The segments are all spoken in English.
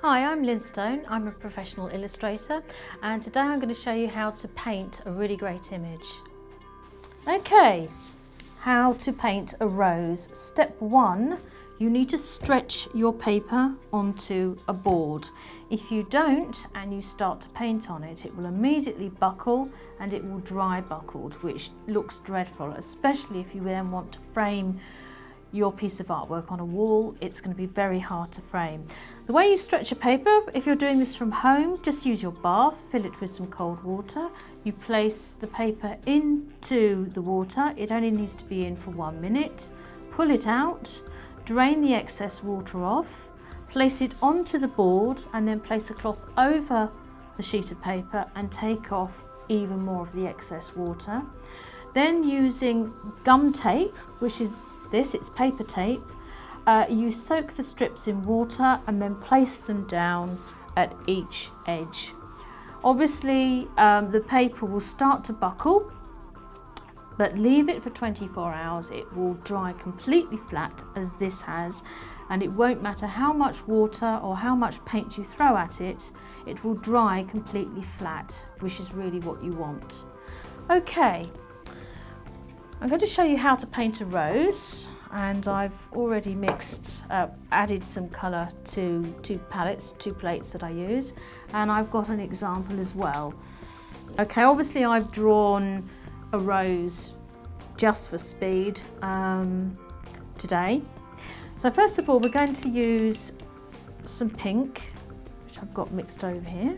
Hi, I'm Lynn Stone. I'm a professional illustrator, and today I'm going to show you how to paint a really great image. Okay, how to paint a rose. Step 1, you need to stretch your paper onto a board. If you don't and you start to paint on it, it will immediately buckle and it will dry buckled, which looks dreadful, especially if you then want to frame your piece of artwork on a wall. It's going to be very hard to frame. The way you stretch a paper, if you're doing this from home, just use your bath, fill it with some cold water. You place the paper into the water. It only needs to be in for 1 minute. Pull it out, drain the excess water off, place it onto the board, and then place a cloth over the sheet of paper and take off even more of the excess water. Then using gum tape, which is it's paper tape, you soak the strips in water and then place them down at each edge. Obviously the paper will start to buckle, but leave it for 24 hours. It will dry completely flat, as this has, and it won't matter how much water or how much paint you throw at it, it will dry completely flat, which is really what you want. Okay, I'm going to show you how to paint a rose, and I've already added some colour to two plates that I use, and I've got an example as well. Okay, obviously I've drawn a rose just for speed today. So first of all, we're going to use some pink, which I've got mixed over here,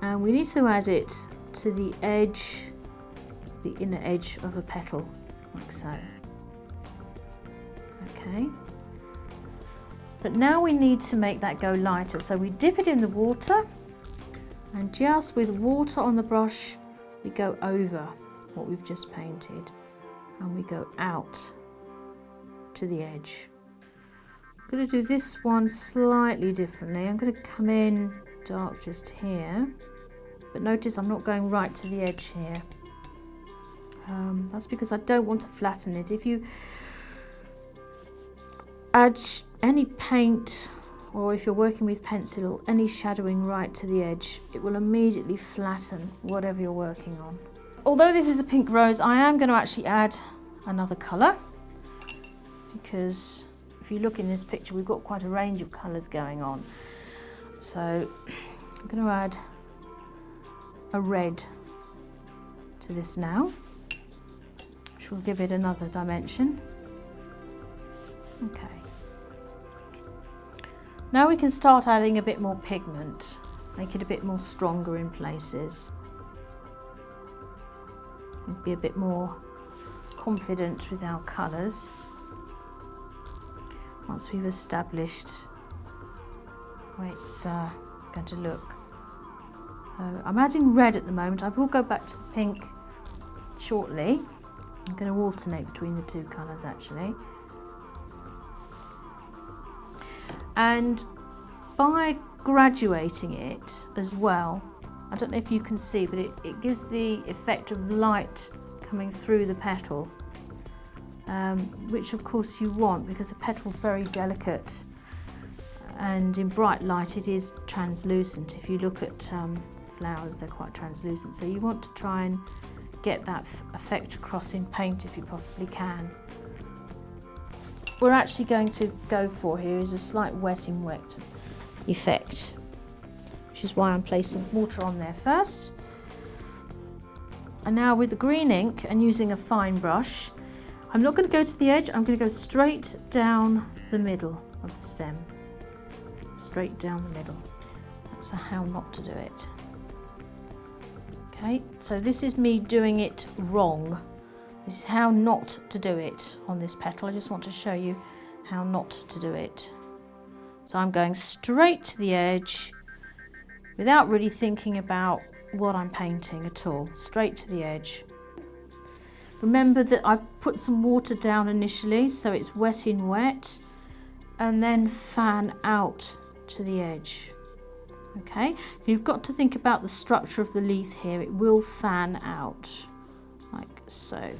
and we need to add it to the edge, the inner edge of a petal, like so. Okay, but now we need to make that go lighter, so we dip it in the water, and just with water on the brush we go over what we've just painted and we go out to the edge. I'm going to do this one slightly differently. I'm going to come in dark just here, but notice I'm not going right to the edge here. That's because I don't want to flatten it. If you add any paint, or if you're working with pencil, any shadowing right to the edge, it will immediately flatten whatever you're working on. Although this is a pink rose, I am going to actually add another colour, because if you look in this picture, we've got quite a range of colours going on. So I'm going to add a red to this now, which will give it another dimension. Okay. Now we can start adding a bit more pigment, make it a bit more stronger in places. And be a bit more confident with our colours once we've established the way it's going to look. I'm adding red at the moment. I will go back to the pink shortly. I'm going to alternate between the two colours actually. And by graduating it as well, I don't know if you can see, but it gives the effect of light coming through the petal, which of course you want, because a petal's very delicate, and in bright light it is translucent. If you look at flowers, they're quite translucent, so you want to try and get that effect across in paint if you possibly can. What we're actually going to go for here is a slight wet in wet effect, which is why I'm placing water on there first. And now with the green ink and using a fine brush, I'm not going to go to the edge, I'm going to go straight down the middle of the stem. Straight down the middle. That's how not to do it. Okay, so this is me doing it wrong. This is how not to do it on this petal. I just want to show you how not to do it. So I'm going straight to the edge without really thinking about what I'm painting at all. Straight to the edge. Remember that I put some water down initially, so it's wet in wet, and then fan out to the edge. Okay, you've got to think about the structure of the leaf here. It will fan out like so.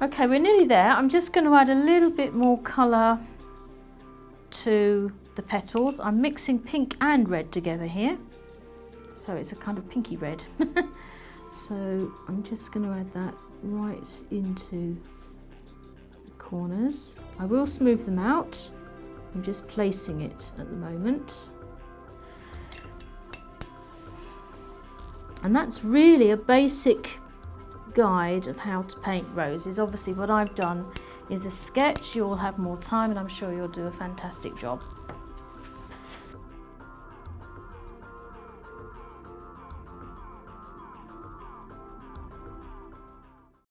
Okay, we're nearly there. I'm just going to add a little bit more colour to the petals. I'm mixing pink and red together here, so it's a kind of pinky red. So I'm just going to add that right into the corners. I will smooth them out. I'm just placing it at the moment. And that's really a basic guide of how to paint roses. Obviously what I've done is a sketch. You'll have more time and I'm sure you'll do a fantastic job.